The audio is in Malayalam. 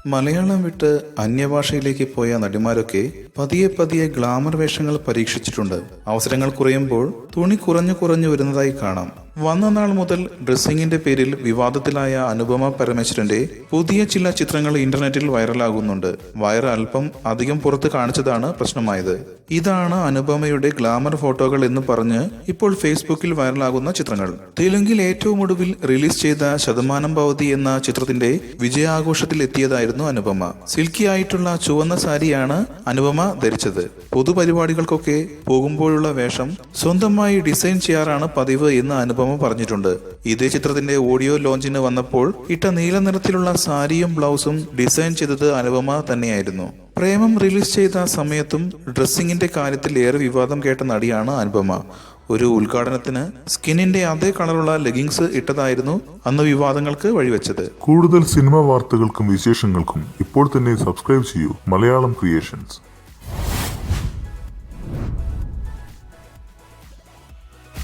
മലയാളം വിട്ട് അന്യഭാഷയിലേക്ക് പോയ നടിമാരൊക്കെ പതിയെ പതിയെ ഗ്ലാമർ വേഷങ്ങൾ പരീക്ഷിച്ചിട്ടുണ്ട്. അവസരങ്ങൾ കുറയുമ്പോൾ തുണി കുറഞ്ഞു വരുന്നതായി കാണാം. വന്ന നാൾ മുതൽ ഡ്രസ്സിങ്ങിന്റെ പേരിൽ വിവാദത്തിലായ അനുപമ പരമേശ്വരന്റെ പുതിയ ചില ചിത്രങ്ങൾ ഇന്റർനെറ്റിൽ വൈറലാകുന്നുണ്ട്. വയറ് അല്പം അധികം പുറത്ത് കാണിച്ചതാണ് പ്രശ്നമായത്. ഇതാണ് അനുപമയുടെ ഗ്ലാമർ ഫോട്ടോകൾ എന്ന് പറഞ്ഞ് ഇപ്പോൾ ഫേസ്ബുക്കിൽ വൈറലാകുന്ന ചിത്രങ്ങൾ. തെലുങ്കിൽ ഏറ്റവും ഒടുവിൽ റിലീസ് ചെയ്ത ശതമാനം ഭവതി എന്ന ചിത്രത്തിന്റെ വിജയാഘോഷത്തിൽ എത്തിയതായിരുന്നു അനുപമ. സിൽക്കി ആയിട്ടുള്ള ചുവന്ന സാരിയാണ് അനുപമ ധരിച്ചത്. പൊതുപരിപാടികൾക്കൊക്കെ പോകുമ്പോഴുള്ള വേഷം സ്വന്തമായി ഡിസൈൻ ചെയ്യാറാണ് പതിവ് എന്ന് അനുപമ പറഞ്ഞിട്ടുണ്ട്. ഇതേ ചിത്രത്തിന്റെ ഓഡിയോ ലോഞ്ചിന് വന്നപ്പോൾ ഇട്ട നീല നിറത്തിലുള്ള സാരിയും ബ്ലൗസും ഡിസൈൻ ചെയ്തത് അനുപമ തന്നെയായിരുന്നു. പ്രേമം റിലീസ് ചെയ്ത സമയത്തും ഡ്രസ്സിങ്ങിന്റെ കാര്യത്തിൽ ഏറെ വിവാദം കേട്ട നടിയാണ് അനുപമ. ഒരു ഉദ്ഘാടനത്തിന് സ്കിന്നിന്റെ അതേ കളറുള്ള ലെഗിങ്സ് ഇട്ടതായിരുന്നു അന്ന് വിവാദങ്ങൾക്ക് വഴിവെച്ചത്. കൂടുതൽ സിനിമാ വാർത്തകൾക്കും വിശേഷങ്ങൾക്കും ഇപ്പോൾ തന്നെ സബ്സ്ക്രൈബ് ചെയ്യൂ മലയാളം ക്രിയേഷൻസ്.